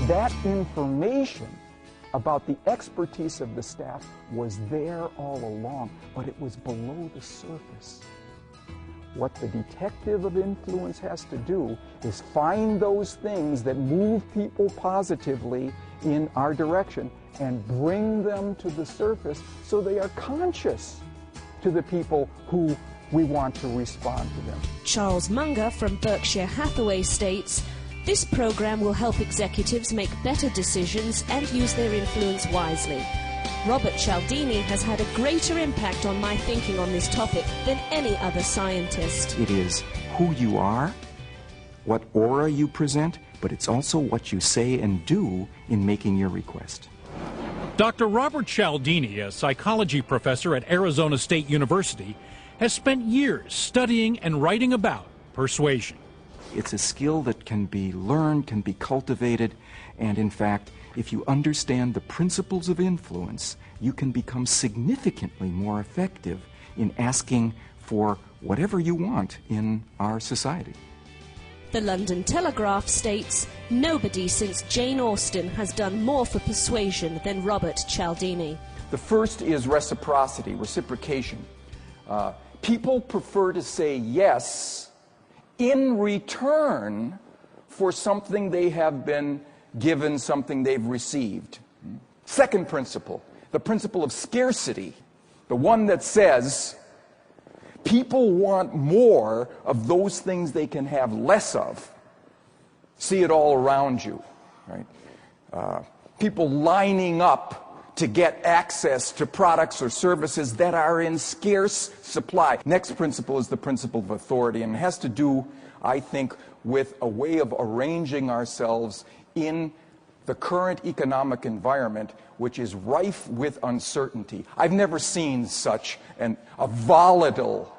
That information about the expertise of the staff was there all along, but it was below the surface. What the detective of influence has to do is find those things that move people positively in our direction and bring them to the surface so they are conscious to the people who we want to respond to them. Charles Munger from Berkshire Hathaway states, "This program will help executives make better decisions and use their influence wisely. Robert Cialdini has had a greater impact on my thinking on this topic than any other scientist." It is who you are, what aura you present, but it's also what you say and do in making your request. Dr. Robert Cialdini, a psychology professor at Arizona State University, has spent years studying and writing about persuasion. It's a skill that can be learned, can be cultivated, and in fact, if you understand the principles of influence, you can become significantly more effective in asking for whatever you want in our society. The London Telegraph states, "Nobody since Jane Austen has done more for persuasion than Robert Cialdini." The first is reciprocation. People prefer to say yes in return for something they have been given, something they've received. Second principle, the principle of scarcity, the one that says people want more of those things they can have less of. See it all around you, right? People lining up to get access to products or services that are in scarce supply. Next principle is the principle of authority, and it has to do, I think, with a way of arranging ourselves in the current economic environment, which is rife with uncertainty. I've never seen such a volatile,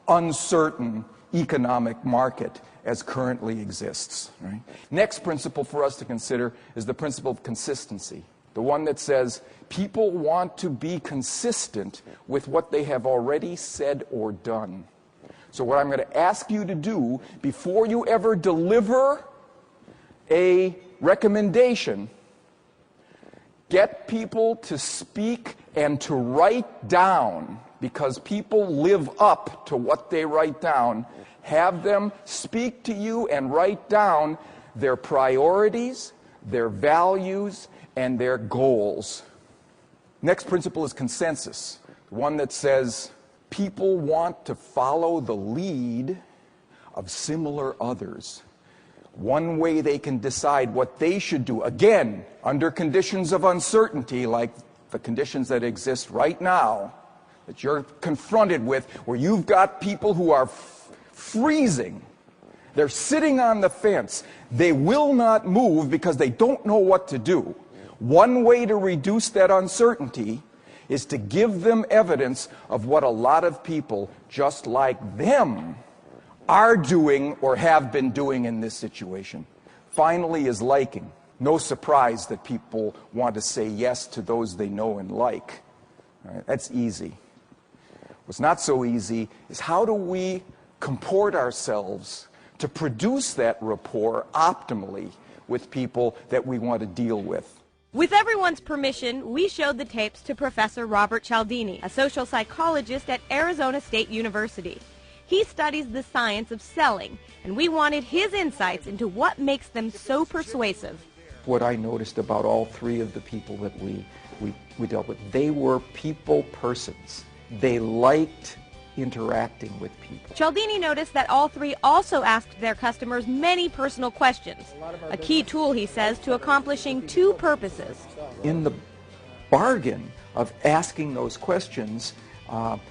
uncertain economic market as currently exists. Right? Next principle for us to consider is the principle of consistency, the one that says people want to be consistent with what they have already said or done. So what I'm going to ask you to do before you ever deliver a recommendation, get people to speak and to write down, because people live up to what they write down. Have them speak to you and write down their priorities, their values, and their goals. Next principle is consensus, the one that says people want to follow the lead of similar others. One way they can decide what they should do, again, under conditions of uncertainty, like the conditions that exist right now, that you're confronted with, where you've got people who are freezing. They're sitting on the fence. They will not move because they don't know what to do. One way to reduce that uncertainty is to give them evidence of what a lot of people just like them are doing or have been doing in this situation. Finally is liking. No surprise that people want to say yes to those they know and like. Right? That's easy. What's not so easy is how do we comport ourselves to produce that rapport optimally with people that we want to deal with. With everyone's permission, we showed the tapes to Professor Robert Cialdini, a social psychologist at Arizona State University. He studies the science of selling, and we wanted his insights into what makes them so persuasive. What I noticed about all three of the people that we dealt with, they were people persons. They liked interacting with people. Cialdini noticed that all three also asked their customers many personal questions, a key tool, he says, to accomplishing two purposes. In the bargain of asking those questions,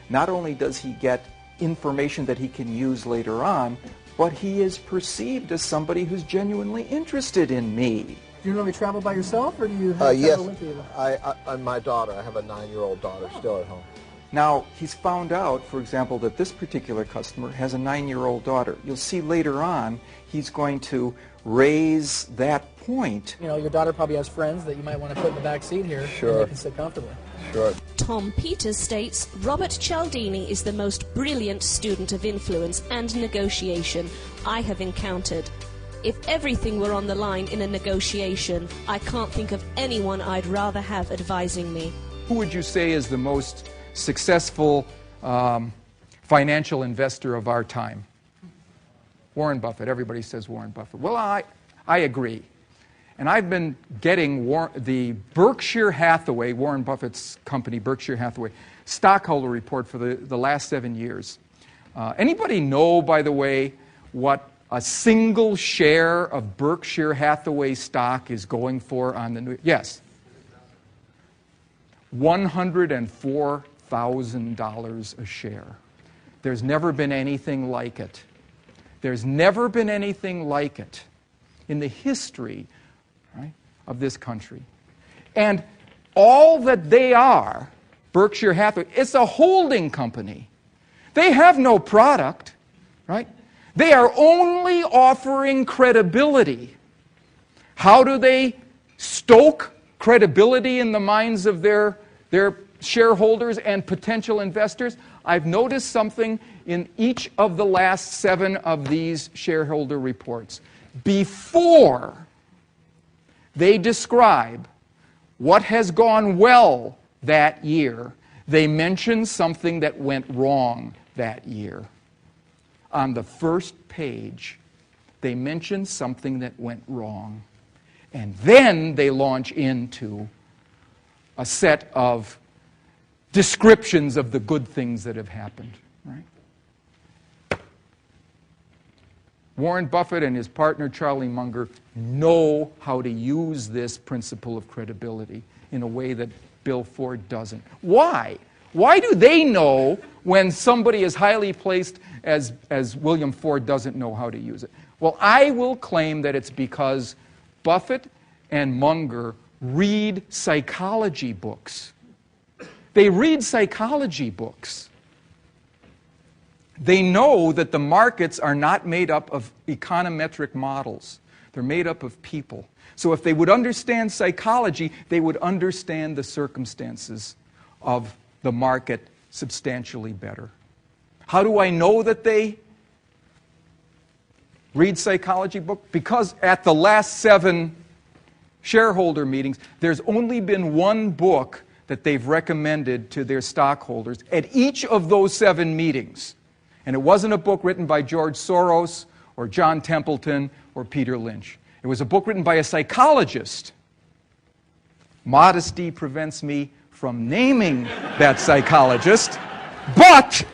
not only does he get information that he can use later on, but he is perceived as somebody who's genuinely interested in me. Do you normally travel by yourself, or do you have travel with you? I'm my daughter. I have a 9-year-old daughter still at home. Now, he's found out, for example, that this particular customer has a 9-year-old daughter. You'll see later on, he's going to raise that point. You know, your daughter probably has friends that you might want to put in the back seat here. Sure. And they can sit comfortably. Sure. Tom Peters states, Robert Cialdini is the most brilliant student of influence and negotiation I have encountered. If everything were on the line in a negotiation, I can't think of anyone I'd rather have advising me. Who would you say is the most successful financial investor of our time? Warren Buffett. Everybody says Warren Buffett. Well, I agree. And I've been getting the Berkshire Hathaway, Warren Buffett's company, Berkshire Hathaway, stockholder report for the last 7 years. Anybody know, by the way, what a single share of Berkshire Hathaway stock is going for on the new? Yes. $104,000 a share. There's never been anything like it. There's never been anything like it in the history, right, of this country. And all that they are, Berkshire Hathaway, it's a holding company. They have no product, right? They are only offering credibility. How do they stoke credibility in the minds of their shareholders and potential investors? I've noticed something in each of the last 7 of these shareholder reports. Before they describe what has gone well that year, they mention something that went wrong that year. On the first page, they mention something that went wrong. And then they launch into a set of descriptions of the good things that have happened. Right? Warren Buffett and his partner Charlie Munger know how to use this principle of credibility in a way that Bill Ford doesn't. Why? Why do they know when somebody as highly placed as William Ford doesn't know how to use it? Well, I will claim that it's because Buffett and Munger read psychology books. They read psychology books. They know that the markets are not made up of econometric models. They're made up of people. So if they would understand psychology, they would understand the circumstances of the market substantially better. How do I know that they read psychology books? Because at the last 7 shareholder meetings, there's only been one book that they've recommended to their stockholders at each of those 7 meetings. And it wasn't a book written by George Soros or John Templeton or Peter Lynch. It was a book written by a psychologist. Modesty prevents me from naming that psychologist. But,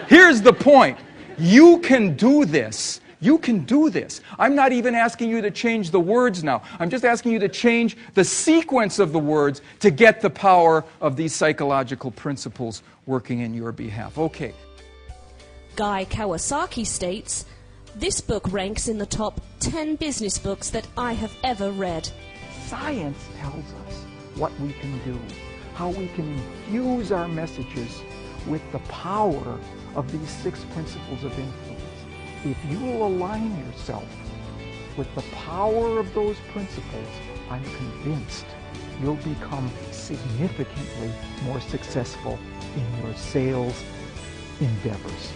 here's the point. You can do this. You can do this. I'm not even asking you to change the words now. I'm just asking you to change the sequence of the words to get the power of these psychological principles working in your behalf. Okay. Guy Kawasaki states, "This book ranks in the top 10 business books that I have ever read." Science tells us what we can do, how we can infuse our messages with the power of these 6 principles of influence. If you will align yourself with the power of those principles, I'm convinced you'll become significantly more successful in your sales endeavors.